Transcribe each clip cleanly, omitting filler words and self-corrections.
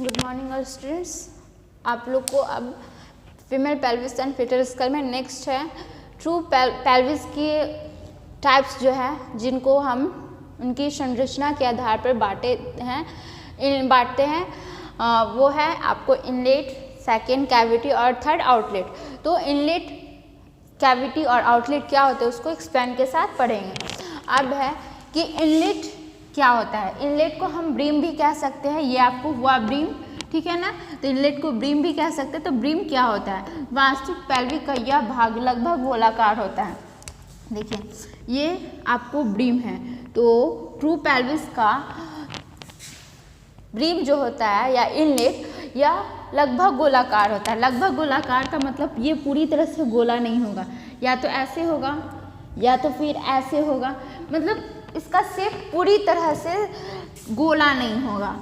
Good morning all students. आप लोग को अब female pelvis and foetal skull में नेक्स्ट है ट्रू पेल्विस की टाइप्स जो है जिनको हम उनकी संरचना के आधार पर बांटते हैं वो है आपको इनलेट, सेकेंड कैविटी और थर्ड आउटलेट। तो इनलेट, कैविटी और आउटलेट क्या होते हैं उसको एक्सप्लेन के साथ पढ़ेंगे। अब है कि इनलेट क्या होता है। इनलेट को हम ब्रीम भी कह सकते हैं, ये आपको हुआ ब्रीम, ठीक है ना। तो इनलेट को ब्रीम भी कह सकते हैं। तो ब्रीम क्या होता है? वास्तविक पेल्विक का यह भाग लगभग गोलाकार होता है। देखिए ये आपको ब्रीम है। तो ट्रू पेल्विस का ब्रीम जो होता है या इनलेट या लगभग गोलाकार होता है। लगभग गोलाकार का मतलब ये पूरी तरह से गोला नहीं होगा, या तो ऐसे होगा या तो फिर ऐसे होगा, मतलब इसका शेप पूरी तरह से गोला नहीं होगा,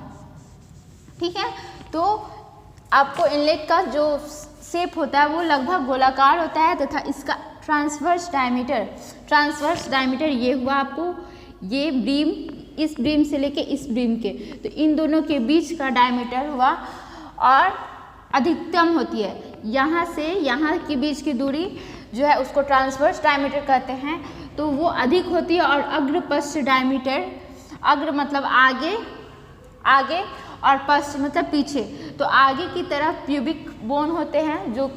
ठीक है। तो आपको इनलेट का जो शेप होता है वो लगभग गोलाकार होता है तथा इसका ट्रांसवर्स डायमीटर ये हुआ आपको, ये ब्रीम, इस ब्रीम से लेके इस ब्रीम के, तो इन दोनों के बीच का डायमीटर हुआ और अधिकतम होती है। यहाँ से यहाँ के बीच की दूरी जो है उसको ट्रांसवर्स डायमीटर कहते हैं, तो वो अधिक होती है। और अग्र पश्च डायमीटर, अग्र मतलब आगे और पश्च मतलब पीछे, तो आगे की तरफ प्यूबिक बोन होते हैं जो,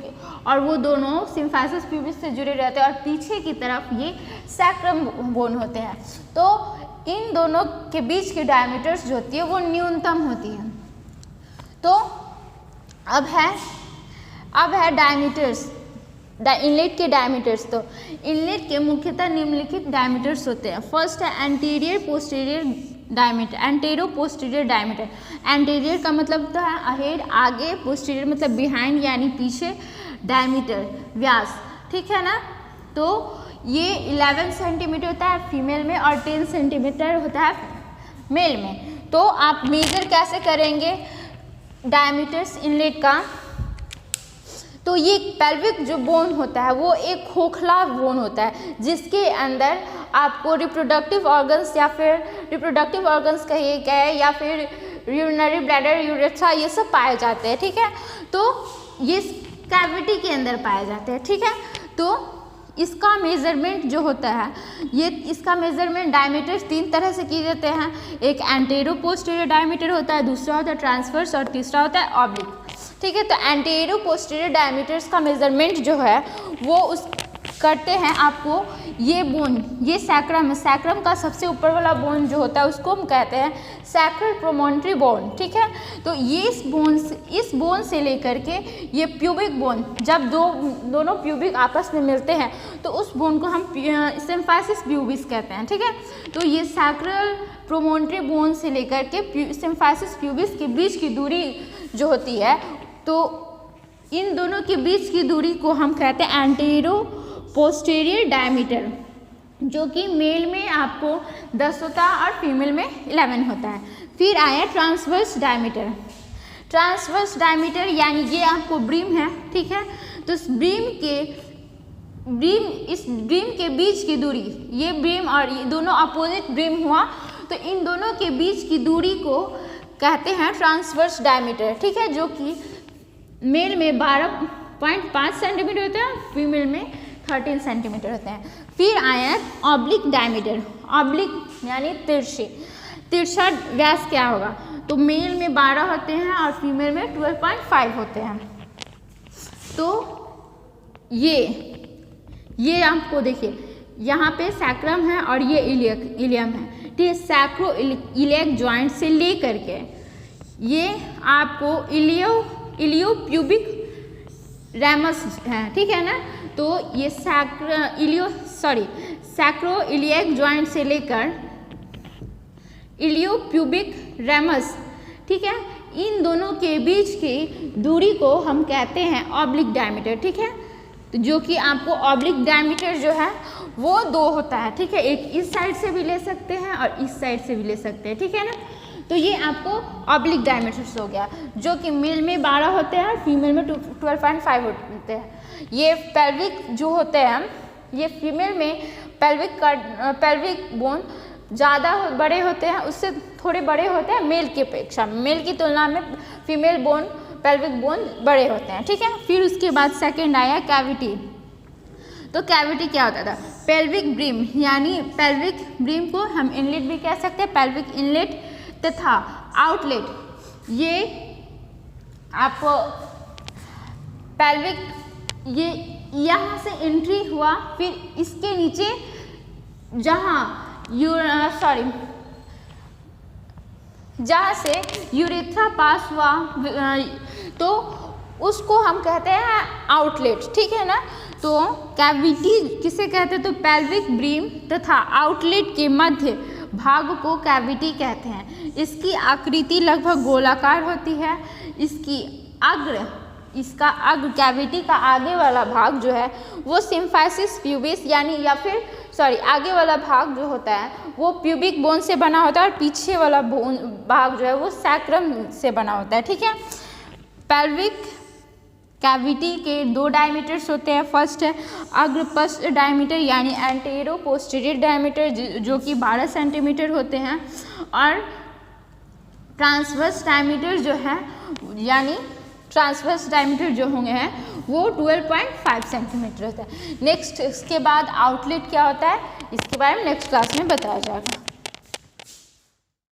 और वो दोनों सिम्फाइसिस प्यूबिस से जुड़े रहते हैं, और पीछे की तरफ ये सैक्रम बोन होते हैं। तो इन दोनों के बीच की डायमीटर्स जो होती है वो न्यूनतम होती है। तो अब है डायमीटर्स, इनलेट के डायमीटर्स। तो इनलेट के मुख्यतः निम्नलिखित डायमीटर्स होते हैं। फर्स्ट है anterior posterior diameter, antero posterior diameter. Anterior का मतलब होता है अहेड, आगे, पोस्टीरियर मतलब बिहाइंड यानी पीछे, डायमीटर व्यास, ठीक है ना। तो ये 11 सेंटीमीटर होता है फीमेल में और 10 सेंटीमीटर होता है मेल में। तो आप मेजर कैसे करेंगे डायमीटर्स इनलेट का? तो ये पेल्विक जो बोन होता है वो एक खोखला बोन होता है जिसके अंदर आपको रिप्रोडक्टिव ऑर्गन्स या फिर रिप्रोडक्टिव ऑर्गन्स कहिए गए या फिर यूरिनरी ब्लैडर, यूरेथ्रा, ये सब पाए जाते हैं, ठीक है। तो ये कैविटी के अंदर पाए जाते हैं, ठीक है। तो इसका मेजरमेंट जो होता है, ये इसका मेजरमेंट डायमीटर्स 3 तरह से किए जाते हैं। एक एंटेरो पोस्टीरियर डायमीटर होता है, दूसरा होता है ट्रांसवर्स और तीसरा होता है ऑब्लिक, ठीक है। तो एंटेरो पोस्टीरियर डायमीटर्स का मेजरमेंट जो है वो उस करते हैं आपको ये बोन, ये सैक्रम है, सैक्रम का सबसे ऊपर वाला बोन जो होता है उसको हम कहते हैं सैक्रल प्रोमोन्ट्री बोन, ठीक है। तो ये इस बोन से लेकर के ये प्यूबिक बोन, जब दोनों प्यूबिक आपस में मिलते हैं तो उस बोन को हम सिम्फाइसिस प्यूबिस कहते हैं, ठीक है। तो ये सैक्रल प्रोमोन्ट्री बोन से लेकर के सिम्फाइसिस प्यूबिस के बीच की दूरी जो होती है, तो इन दोनों के बीच की दूरी को हम कहते हैं एंटेरो पोस्टीरियर डायमीटर, जो कि मेल में आपको 10 होता है और फीमेल में 11 होता है। फिर आया ट्रांसवर्स डायमीटर। ट्रांसवर्स डायमीटर यानी ये आपको ब्रीम है, ठीक है। तो इस ब्रीम के बीच की दूरी, ये ब्रीम और ये दोनों अपोजिट ब्रीम हुआ, तो इन दोनों के बीच की दूरी को कहते हैं ट्रांसवर्स डायमीटर, ठीक है। जो कि मेल में 12.5 सेंटीमीटर होता है, फीमेल में 13 सेंटीमीटर होते हैं। फिर आया ऑब्लिक डायमीटर। ऑब्लिक यानी तिरछा व्यास क्या होगा? तो मेल में 12 होते हैं और फीमेल में 12.5 होते हैं। तो ये आपको देखिए यहाँ पे सैक्रम है और ये इलियम है, ठीक है। सैक्रो इलियक जॉइंट से ले करके ये आपको इलियो प्यूबिक रैमस है, ठीक है ना। तो ये सैक्रो इलियक जॉइंट से लेकर इलियो प्यूबिक रैमस, ठीक है, इन दोनों के बीच की दूरी को हम कहते हैं ऑब्लिक डायमीटर, ठीक है। तो जो कि आपको ऑब्लिक डायमीटर जो है वो 2 होता है, ठीक है। एक इस साइड से भी ले सकते हैं और इस साइड से भी ले सकते हैं, ठीक है ना। तो ये आपको ऑब्लिक डायमीटर्स हो गया, जो कि मेल में 12 होते हैं और फीमेल में 12.5 होते हैं। ये पेल्विक जो होते हैं, ये फीमेल में पेल्विक बोन ज़्यादा बड़े होते हैं, उससे थोड़े बड़े होते हैं मेल की अपेक्षा, मेल की तुलना में फीमेल बोन, पेल्विक बोन बड़े होते हैं, ठीक है। फिर उसके बाद सेकंड आया कैविटी। तो कैविटी क्या होता था? पेल्विक ब्रीम, यानी पेल्विक ब्रीम को हम इनलेट भी कह सकते हैं, पेल्विक इनलेट तथा आउटलेट। ये आपको पेल्विक, ये यहाँ से एंट्री हुआ, फिर इसके नीचे जहाँ से यूरेथ्रा पास हुआ तो उसको हम कहते हैं आउटलेट, ठीक है ना। तो कैविटी किसे कहते हैं? तो पेल्विक ब्रीम तथा आउटलेट के मध्य भाग को कैविटी कहते हैं। इसकी आकृति लगभग गोलाकार होती है। इसका अग्र कैविटी का आगे वाला भाग जो है वो सिम्फाइसिस प्यूबिस यानी आगे वाला भाग जो होता है वो प्यूबिक बोन से बना होता है और पीछे वाला भाग जो है वो सैक्रम से बना होता है, ठीक है। पेल्विक कैविटी के 2 डायमीटर्स होते हैं। फर्स्ट है अग्रपृष्ठ डायमीटर यानी एंटेरो पोस्टीरियर डायमीटर जो कि 12 सेंटीमीटर होते हैं, और ट्रांसवर्स डायमीटर जो है यानी ट्रांसवर्स डायमीटर जो होंगे हैं वो 12.5 सेंटीमीटर होता है। नेक्स्ट इसके बाद आउटलेट क्या होता है, इसके बारे में नेक्स्ट क्लास में बताया जाएगा।